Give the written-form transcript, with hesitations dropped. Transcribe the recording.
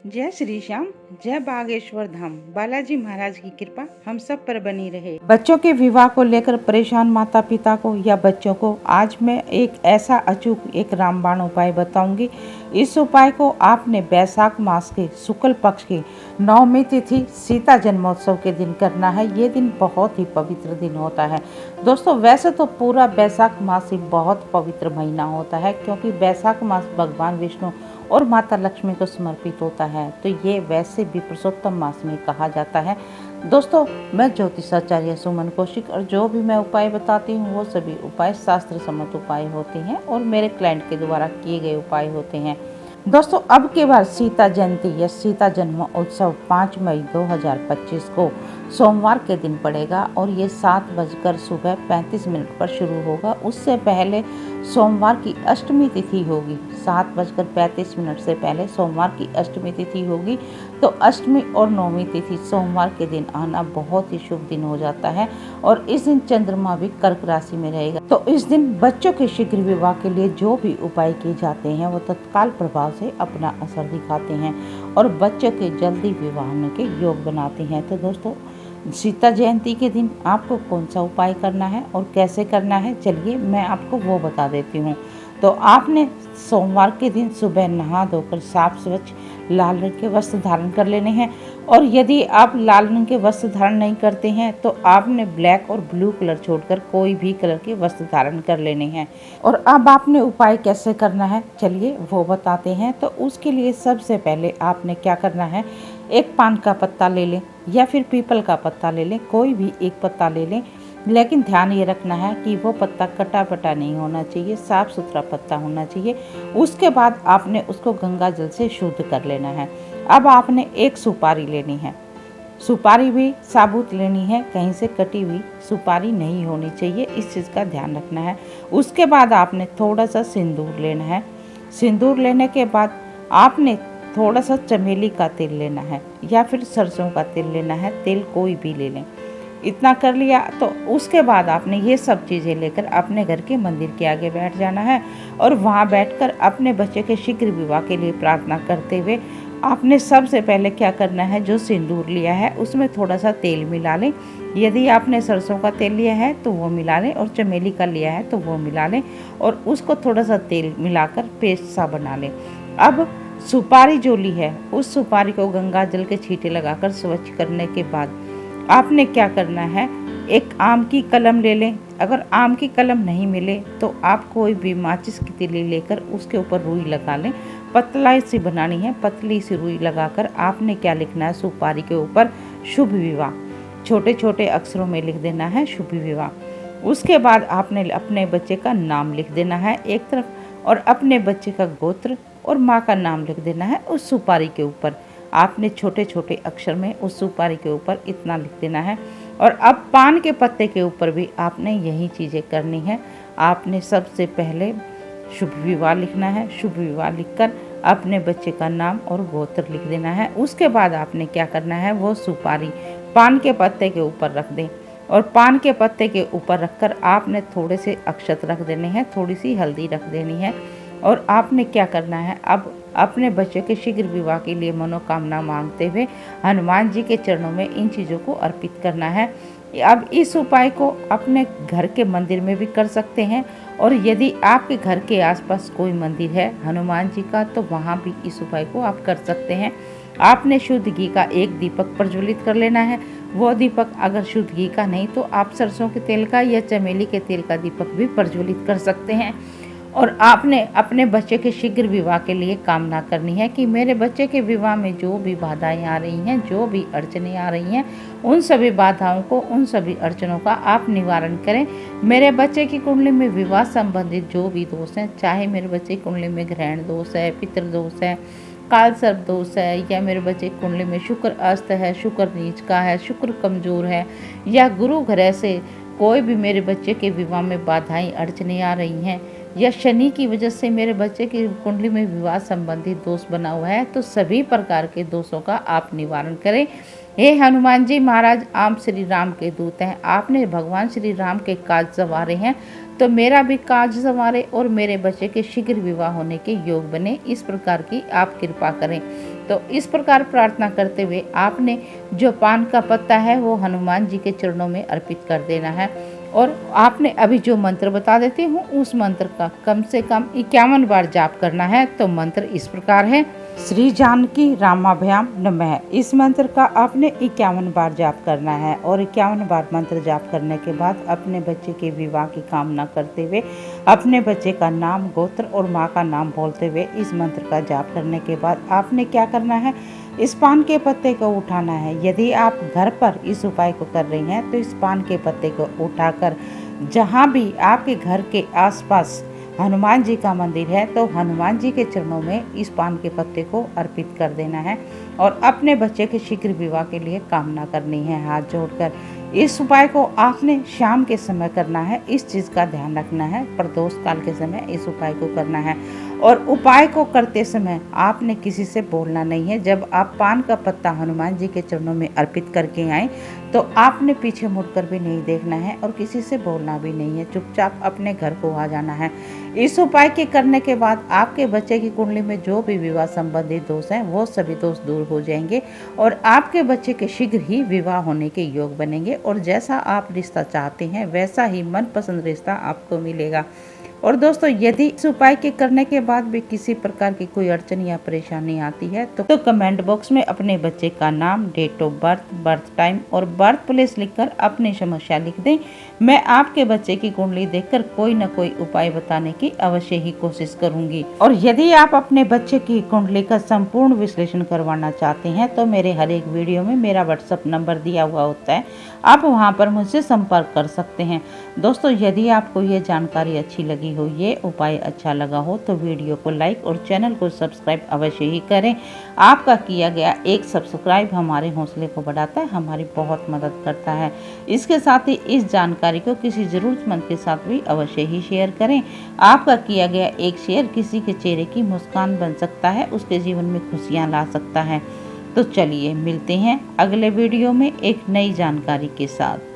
जय श्री श्याम, जय बागेश्वर धाम। बालाजी महाराज की कृपा हम सब पर बनी रहे। बच्चों के विवाह को लेकर परेशान माता पिता को या बच्चों को आज मैं एक ऐसा अचूक एक रामबाण उपाय बताऊंगी। इस उपाय को आपने वैशाख मास के शुक्ल पक्ष की 9वीं तिथि सीता जन्मोत्सव के दिन करना है। ये दिन बहुत ही पवित्र दिन होता है दोस्तों। वैसे तो पूरा वैशाख मास ही बहुत पवित्र महीना होता है, क्योंकि वैशाख मास भगवान विष्णु और माता लक्ष्मी को समर्पित होता है, तो ये वैसे भी पुरुषोत्तम मास में कहा जाता है। दोस्तों, मैं ज्योतिषाचार्य सुमन कौशिक, और जो भी मैं उपाय बताती हूँ वो सभी उपाय शास्त्र सम्मत उपाय होते हैं और मेरे क्लाइंट के द्वारा किए गए उपाय होते हैं। दोस्तों, अब की बार सीता जयंती या सीता जन्म उत्सव 5 मई 2025 को सोमवार के दिन पड़ेगा और ये 7:35 पर शुरू होगा। उससे पहले सोमवार की अष्टमी तिथि होगी। 7:35 से पहले सोमवार की अष्टमी तिथि होगी, तो अष्टमी और 9वीं तिथि सोमवार के दिन आना बहुत ही शुभ दिन हो जाता है। और इस दिन चंद्रमा भी कर्क राशि में रहेगा, तो इस दिन बच्चों के शीघ्र विवाह के लिए जो भी उपाय किए जाते हैं वो तत्काल प्रभाव से अपना असर दिखाते हैं और बच्चों के जल्दी विवाह होने के योग बनाते हैं। तो दोस्तों, सीता जयंती के दिन आपको कौन सा उपाय करना है और कैसे करना है, चलिए मैं आपको वो बता देती हूँ। तो आपने सोमवार के दिन सुबह नहा धोकर साफ स्वच्छ लाल रंग के वस्त्र धारण कर लेने हैं। और यदि आप लाल रंग के वस्त्र धारण नहीं करते हैं तो आपने ब्लैक और ब्लू कलर छोड़कर कोई भी कलर के वस्त्र धारण कर लेने हैं। और अब आपने उपाय कैसे करना है, चलिए वो बताते हैं। तो उसके लिए सबसे पहले आपने क्या करना है, एक पान का पत्ता ले लें या फिर पीपल का पत्ता ले लें, कोई भी एक पत्ता ले लें। लेकिन ध्यान ये रखना है कि वो पत्ता कटा पटा नहीं होना चाहिए, साफ सुथरा पत्ता होना चाहिए। उसके बाद आपने उसको गंगा जल से शुद्ध कर लेना है। अब आपने एक सुपारी लेनी है, सुपारी भी साबुत लेनी है, कहीं से कटी हुई सुपारी नहीं होनी चाहिए, इस चीज़ का ध्यान रखना है। उसके बाद आपने थोड़ा सा सिंदूर लेना है। सिंदूर लेने के बाद आपने थोड़ा सा चमेली का तेल लेना है या फिर सरसों का तेल लेना है, तेल कोई भी ले लें। इतना कर लिया तो उसके बाद आपने ये सब चीज़ें लेकर अपने घर के मंदिर के आगे बैठ जाना है और वहाँ बैठकर अपने बच्चे के शीघ्र विवाह के लिए प्रार्थना करते हुए आपने सबसे पहले क्या करना है, जो सिंदूर लिया है उसमें थोड़ा सा तेल मिला लें। यदि आपने सरसों का तेल लिया है तो वो मिला लें और चमेली का लिया है तो वो मिला लें और उसको थोड़ा सा तेल मिलाकर पेस्ट सा बना लें। अब सुपारी जो ली है उस सुपारी को गंगा जल के छींटे लगाकर स्वच्छ करने के बाद आपने क्या करना है, एक आम की कलम ले लें। अगर आम की कलम नहीं मिले तो आप कोई भी माचिस की तीली लेकर उसके ऊपर रुई लगा लें। पतला सी बनानी है, पतली सी रुई लगाकर आपने क्या लिखना है, सुपारी के ऊपर शुभ विवाह छोटे छोटे अक्षरों में लिख देना है, शुभ विवाह। उसके बाद आपने अपने बच्चे का नाम लिख देना है एक तरफ और अपने बच्चे का गोत्र और माँ का नाम लिख देना है उस सुपारी के ऊपर। आपने छोटे छोटे अक्षर में उस सुपारी के ऊपर इतना लिख देना है। और अब पान के पत्ते के ऊपर भी आपने यही चीज़ें करनी है। आपने सबसे पहले शुभ विवाह लिखना है, शुभ विवाह लिखकर अपने बच्चे का नाम और गोत्र लिख देना है। उसके बाद आपने क्या करना है, वो सुपारी पान के पत्ते के ऊपर रख दें और पान के पत्ते के ऊपर रखकर आपने थोड़े से अक्षत रख देने हैं, थोड़ी सी हल्दी रख देनी है। और आपने क्या करना है, अब अपने बच्चे के शीघ्र विवाह के लिए मनोकामना मांगते हुए हनुमान जी के चरणों में इन चीज़ों को अर्पित करना है। अब इस उपाय को अपने घर के मंदिर में भी कर सकते हैं और यदि आपके घर के आसपास कोई मंदिर है हनुमान जी का तो वहाँ भी इस उपाय को आप कर सकते हैं। आपने शुद्ध घी का एक दीपक प्रज्वलित कर लेना है। वो दीपक अगर शुद्ध घी का नहीं तो आप सरसों के तेल का या चमेली के तेल का दीपक भी प्रज्वलित कर सकते हैं। और आपने अपने बच्चे के शीघ्र विवाह के लिए कामना करनी है कि मेरे बच्चे के विवाह में जो भी बाधाएं आ रही हैं, जो भी अड़चनें आ रही हैं, उन सभी बाधाओं को, उन सभी अड़चनों का आप निवारण करें। मेरे बच्चे की कुंडली में विवाह संबंधित जो भी दोष हैं, चाहे मेरे बच्चे की कुंडली में ग्रहण दोष है, पितृ दोष है, काल सर्प दोष है, या मेरे बच्चे की कुंडली में शुक्र अस्त है, शुक्र नीच का है, शुक्र कमजोर है, या गुरु ग्रह से कोई भी मेरे बच्चे के विवाह में बाधाएं अड़चनें आ रही हैं, या शनि की वजह से मेरे बच्चे की कुंडली में विवाह संबंधित दोष बना हुआ है, तो सभी प्रकार के दोषों का आप निवारण करें। हे हनुमान जी महाराज, आप श्री राम के दूत हैं, आपने भगवान श्री राम के काज संवारे हैं, तो मेरा भी काज संवारे और मेरे बच्चे के शीघ्र विवाह होने के योग बने, इस प्रकार की आप कृपा करें। तो इस प्रकार प्रार्थना करते हुए आपने जो पान का पत्ता है वो हनुमान जी के चरणों में अर्पित कर देना है। और आपने अभी जो मंत्र बता देती हूँ उस मंत्र का कम से कम 51 बार जाप करना है। तो मंत्र इस प्रकार है, श्री जानकी रामाभ्याम नमः। इस मंत्र का आपने 51 बार जाप करना है और 51 बार मंत्र जाप करने के बाद अपने बच्चे के विवाह की कामना करते हुए अपने बच्चे का नाम, गोत्र और माँ का नाम बोलते हुए इस मंत्र का जाप करने के बाद आपने क्या करना है, इस पान के पत्ते को उठाना है। यदि आप घर पर इस उपाय को कर रही हैं तो इस पान के पत्ते को उठाकर जहाँ भी आपके घर के आसपास हनुमान जी का मंदिर है तो हनुमान जी के चरणों में इस पान के पत्ते को अर्पित कर देना है और अपने बच्चे के शीघ्र विवाह के लिए कामना करनी है हाथ जोड़कर। इस उपाय को आपने शाम के समय करना है, इस चीज़ का ध्यान रखना है। प्रदोष काल के समय इस उपाय को करना है और उपाय को करते समय आपने किसी से बोलना नहीं है। जब आप पान का पत्ता हनुमान जी के चरणों में अर्पित करके आए तो आपने पीछे मुड़कर भी नहीं देखना है और किसी से बोलना भी नहीं है, चुपचाप अपने घर को आ जाना है। इस उपाय के करने के बाद आपके बच्चे की कुंडली में जो भी विवाह संबंधी दोष हैं वो सभी दोष दूर हो जाएंगे और आपके बच्चे के शीघ्र ही विवाह होने के योग बनेंगे और जैसा आप रिश्ता चाहते हैं वैसा ही मनपसंद रिश्ता आपको मिलेगा। और दोस्तों, यदि इस उपाय के करने के बाद भी किसी प्रकार की कोई अड़चन या परेशानी आती है तो कमेंट बॉक्स में अपने बच्चे का नाम, date of birth, birth time और बर्थ प्लेस लिखकर अपनी समस्या लिख दें। मैं आपके बच्चे की कुंडली देखकर कोई न कोई उपाय बताने की अवश्य ही कोशिश करूंगी। और यदि आप अपने बच्चे की कुंडली का संपूर्ण विश्लेषण करवाना चाहते हैं तो मेरे हर एक वीडियो में मेरा व्हाट्सएप नंबर दिया हुआ होता है, आप वहां पर मुझसे संपर्क कर सकते हैं। दोस्तों, यदि आपको ये जानकारी अच्छी लगी हो, ये उपाय अच्छा लगा हो तो वीडियो को लाइक और चैनल को सब्सक्राइब अवश्य ही करें। आपका किया गया एक सब्सक्राइब हमारे हौसले को बढ़ाता है, हमारी बहुत मदद करता है। इसके साथ ही इस जानकारी को किसी ज़रूरतमंद के साथ भी अवश्य ही शेयर करें। आपका किया गया एक शेयर किसी के चेहरे की मुस्कान बन सकता है, उसके जीवन में खुशियाँ ला सकता है। तो चलिए मिलते हैं अगले वीडियो में एक नई जानकारी के साथ।